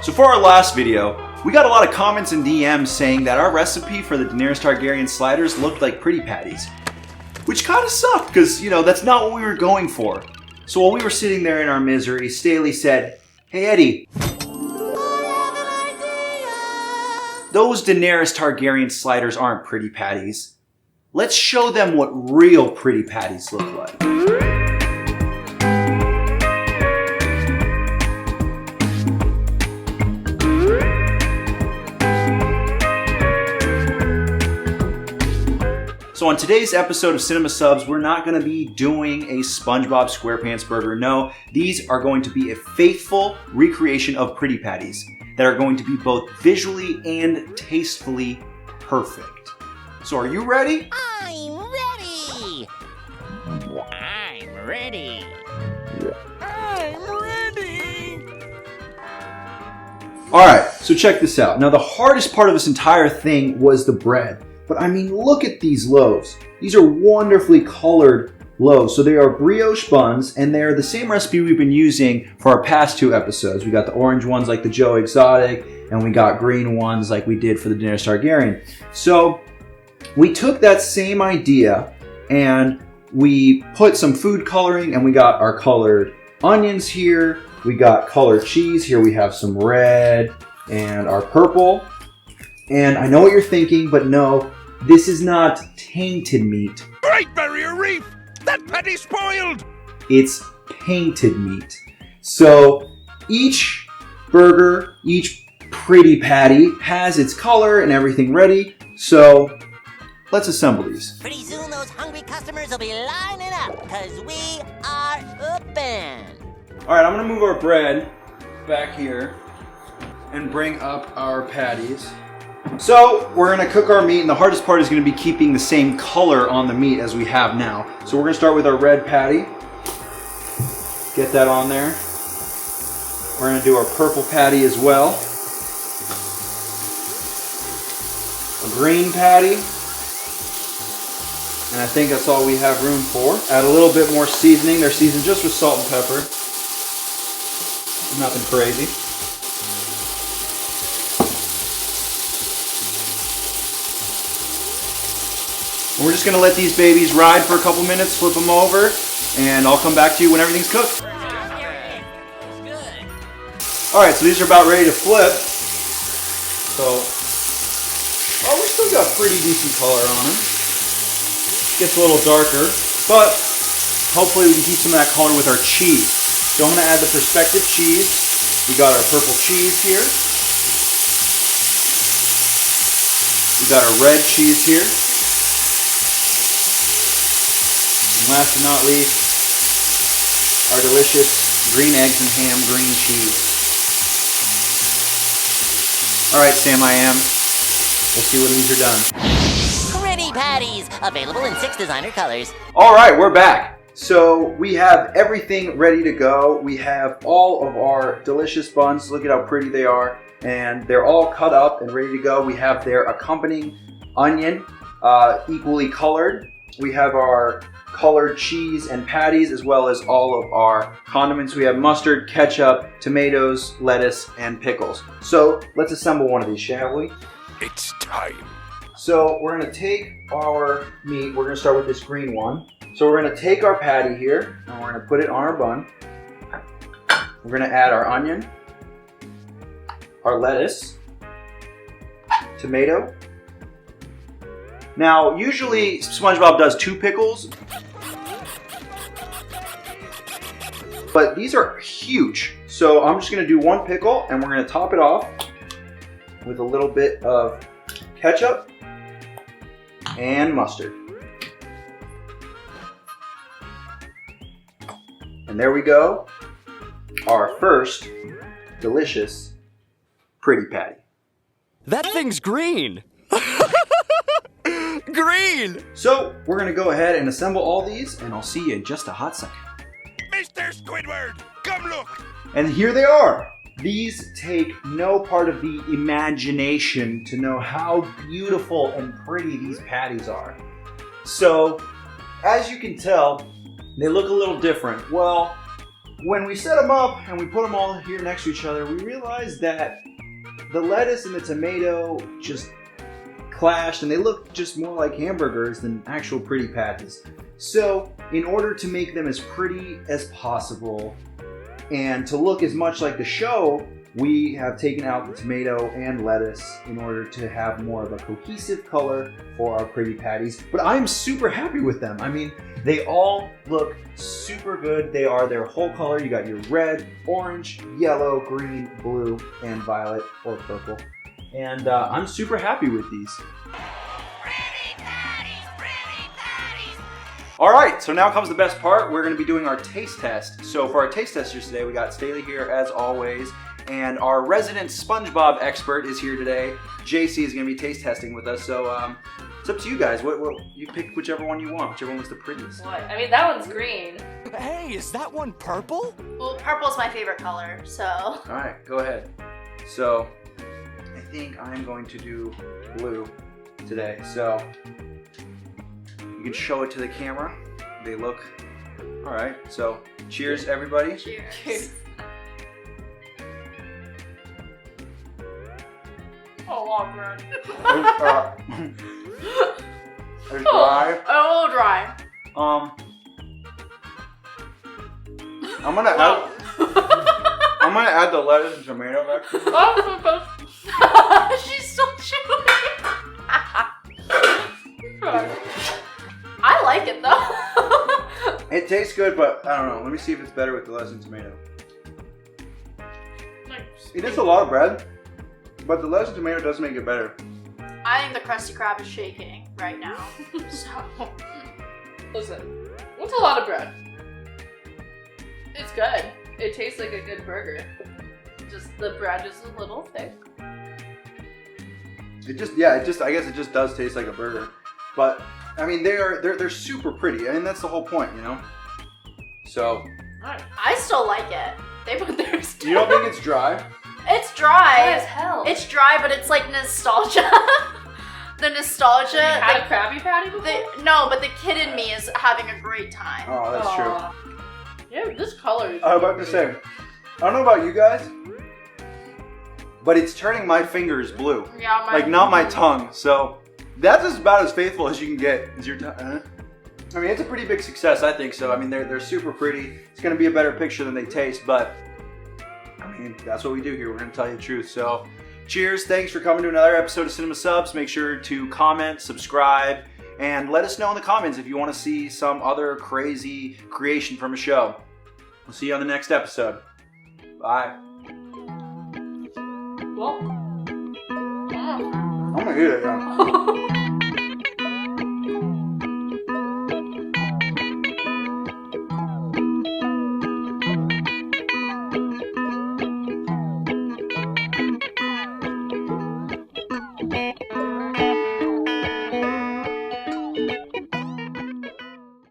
So for our last video, we got a lot of comments and DMs saying that our recipe for the Daenerys Targaryen sliders looked like Pretty Patties. Which kind of sucked, because, you know, that's not what we were going for. So while we were sitting there in our misery, Staley said, "Hey Eddie, those Daenerys Targaryen sliders aren't Pretty Patties. Let's show them what real Pretty Patties look like." So on today's episode of CIN-E-MA-SUBS, we're not going to be doing a Spongebob SquarePants burger. No, these are going to be a faithful recreation of Pretty Patties that are going to be both visually and tastefully perfect. So are you ready? I'm ready! I'm ready! I'm ready! Alright, so check this out. Now the hardest part of this entire thing was the bread. But I mean, look at these loaves. These are wonderfully colored loaves. So they are brioche buns, and they're the same recipe we've been using for our past two episodes. We got the orange ones like the Joe Exotic, and we got green ones like we did for the Daenerys Targaryen. So we took that same idea and we put some food coloring, and we got our colored onions here. We got colored cheese. Here we have some red and our purple. And I know what you're thinking, but no, this is not tainted meat. Great Barrier Reef! That patty's spoiled! It's painted meat. So each burger, each Pretty Patty has its color and everything ready. So let's assemble these. Pretty soon those hungry customers will be lining up, because we are open. All right, I'm gonna move our bread back here and bring up our patties. So we're gonna cook our meat, and the hardest part is gonna be keeping the same color on the meat as we have now. So we're gonna start with our red patty. Get that on there. We're gonna do our purple patty as well. A green patty. And I think that's all we have room for. Add a little bit more seasoning. They're seasoned just with salt and pepper. Nothing crazy. And we're just gonna let these babies ride for a couple minutes, flip them over, and I'll come back to you when everything's cooked. Alright, so these are about ready to flip. So, oh, we still got pretty decent color on them. Gets a little darker, but hopefully we can keep some of that color with our cheese. So I'm gonna add the perspective cheese. We got our purple cheese here. We got our red cheese here. And last but not least, our delicious green eggs and ham green cheese. Alright, CIN-E-MA, we'll see when these are done. Pretty Patties, available in 6 designer colors. Alright, we're back. So we have everything ready to go. We have all of our delicious buns. Look at how pretty they are. And they're all cut up and ready to go. We have their accompanying onion, equally colored. We have our colored cheese and patties, as well as all of our condiments. We have mustard, ketchup, tomatoes, lettuce, and pickles. So let's assemble one of these, shall we? It's time. So we're gonna take our meat. We're gonna start with this green one. So we're gonna take our patty here, and we're gonna put it on our bun. We're gonna add our onion, our lettuce, tomato. Now, usually SpongeBob does 2 pickles, but these are huge. So I'm just gonna do 1 pickle, and we're gonna top it off with a little bit of ketchup and mustard. And there we go, our first delicious Pretty Patty. That thing's green! Green! So we're gonna go ahead and assemble all these, and I'll see you in just a hot second. Mr. Squidward, come look! And here they are. These take no part of the imagination to know how beautiful and pretty these patties are. So, as you can tell, they look a little different. Well, when we set them up and we put them all here next to each other, we realized that the lettuce and the tomato just clashed and they look just more like hamburgers than actual pretty patties. So in order to make them as pretty as possible and to look as much like the show, we have taken out the tomato and lettuce in order to have more of a cohesive color for our pretty patties. But I'm super happy with them. I mean, they all look super good. They are their whole color. You got your red, orange, yellow, green, blue, and violet or purple. And I'm super happy with these. All right, so now comes the best part. We're gonna be doing our taste test. So for our taste testers today, we got Staley here as always, and our resident Spongebob expert is here today. JC is gonna be taste testing with us. So it's up to you guys. What you pick whichever one you want, whichever one was the prettiest. What? I mean, that one's green. Hey, is that one purple? Well, purple's my favorite color, so. All right, go ahead. So I think I'm going to do blue today. So you can show it to the camera. They look all right. So cheers, everybody. Cheers. Oh, long run. It's dry. Oh, dry. I'm gonna add the lettuce and tomato back. She's still chewing. I like it though. It tastes good, but I don't know. Let me see if it's better with the lettuce and tomato. It is a lot of bread, but the lettuce and tomato does make it better. I think the Krusty Krab is shaking right now. So, Listen, what's a lot of bread? It's good. It tastes like a good burger. Just the bread is a little thick. I guess it just does taste like a burger. But I mean, they're super pretty. I mean, that's the whole point, you know. So I still like it. They put theirs down. you don't think it's dry? It's dry. Dry as hell. It's dry, but it's like nostalgia. The nostalgia. You had a Krabby Patty before? No, but the kid in me is having a great time. Oh, that's true. Yeah, this color is I was about to say, I don't know about you guys, but it's turning my fingers blue. Yeah, Like not my tongue. So that's about as faithful as you can get. Is your tongue? I mean, it's a pretty big success, I think so. I mean, they're super pretty. It's gonna be a better picture than they taste, but I mean, that's what we do here. We're gonna tell you the truth. So, cheers! Thanks for coming to another episode of CIN-E-MA-SUBS. Make sure to comment, subscribe, and let us know in the comments if you want to see some other crazy creation from a show. We'll see you on the next episode. Bye. Well, I'm gonna eat it now.